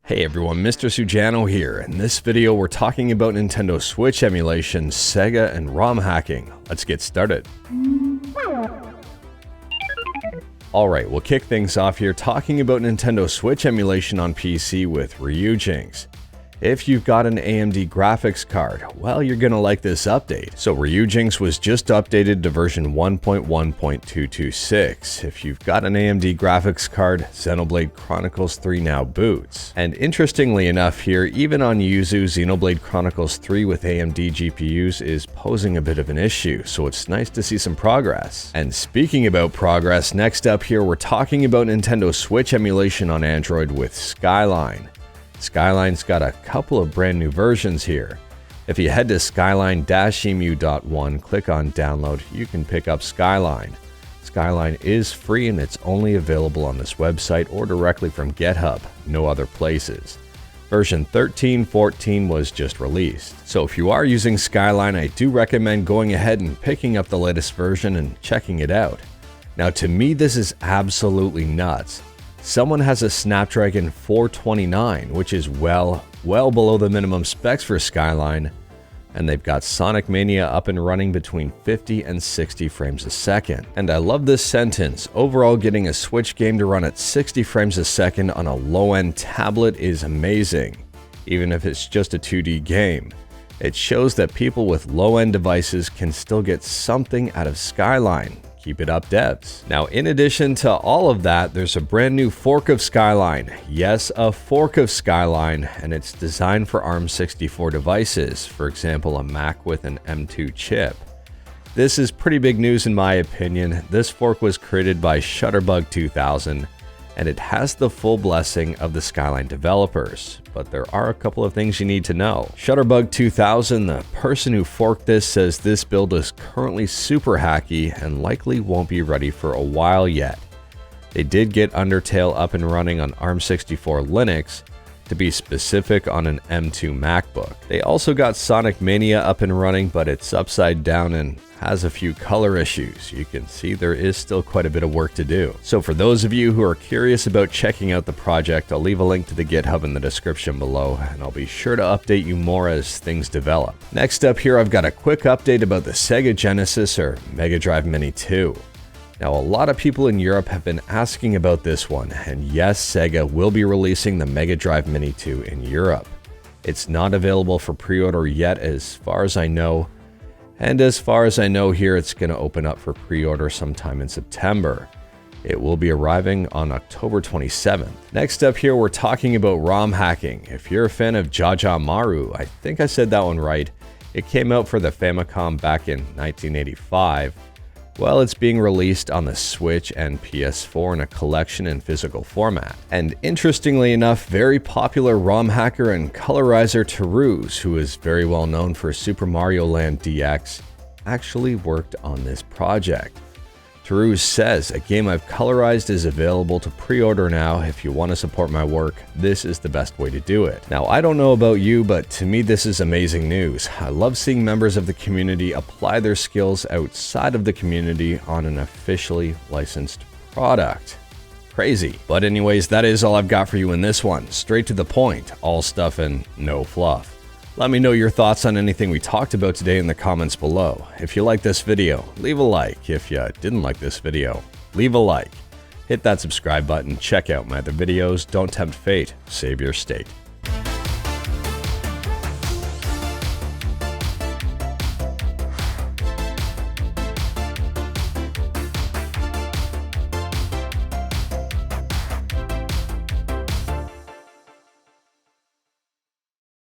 Hey everyone, Mr. Sujano here. In this video, we're talking about Nintendo Switch emulation, Sega, and Romhacking. Let's get started. Alright, we'll kick things off here talking about Nintendo Switch emulation on PC with Ryujinx. If you've got an AMD graphics card, well, you're gonna like this update. So Ryujinx was just updated to version 1.1.226. If you've got an AMD graphics card, Xenoblade Chronicles 3 now boots. And interestingly enough here, even on Yuzu, Xenoblade Chronicles 3 with AMD GPUs is posing a bit of an issue, so it's nice to see some progress. And speaking about progress, next up here we're talking about Nintendo Switch emulation on Android with Skyline. Skyline's got a couple of brand new versions here. If you head to skyline-emu.1, click on download, you can pick up Skyline. Skyline is free and it's only available on this website or directly from GitHub, no other places. Version 13.14 was just released. So if you are using Skyline, I do recommend going ahead and picking up the latest version and checking it out. Now to me, this is absolutely nuts. Someone has a Snapdragon 429, which is well below the minimum specs for Skyline, and they've got Sonic Mania up and running between 50 and 60 frames a second. And I love this sentence, overall getting a Switch game to run at 60 frames a second on a low-end tablet is amazing, even if it's just a 2D game. It shows that people with low-end devices can still get something out of Skyline. Keep it up, devs. Now, in addition to all of that, there's a brand new fork of Skyline. Yes, a fork of Skyline, and it's designed for ARM64 devices, for example, a Mac with an M2 chip. This is pretty big news in my opinion. This fork was created by Shutterbug 2000, and it has the full blessing of the Skyline developers. But there are a couple of things you need to know. Shutterbug 2000, the person who forked this, says this build is currently super hacky and likely won't be ready for a while yet. They did get Undertale up and running on ARM64 Linux, to be specific on an M2 MacBook. They also got Sonic Mania up and running, but it's upside down and has a few color issues. You can see there is still quite a bit of work to do. So for those of you who are curious about checking out the project, I'll leave a link to the GitHub in the description below, and I'll be sure to update you more as things develop. Next up here, I've got a quick update about the Sega Genesis or Mega Drive Mini 2. Now, a lot of people in Europe have been asking about this one, and yes, Sega will be releasing the Mega Drive Mini 2 in Europe. It's not available for pre-order yet as far as I know, and as far as I know here, it's going to open up for pre-order sometime in September. It will be arriving on October 27th. Next up here, we're talking about Romhacking. If you're a fan of Jaja Maru, I think I said that one right, it came out for the Famicom back in 1985. Well, it's being released on the Switch and PS4 in a collection in physical format. And interestingly enough, very popular ROM hacker and colorizer Toruzz, who is very well known for Super Mario Land DX, actually worked on this project. Toruzz says, "A game I've colorized is available to pre-order now. If you want to support my work, this is the best way to do it." Now, I don't know about you, but to me this is amazing news. I love seeing members of the community apply their skills outside of the community on an officially licensed product. Crazy. But anyways, that is all I've got for you in this one. Straight to the point, all stuff and no fluff. Let me know your thoughts on anything we talked about today in the comments below. If you like this video, leave a like. If you didn't like this video, leave a like. Hit that subscribe button, check out my other videos, don't tempt fate, save your state.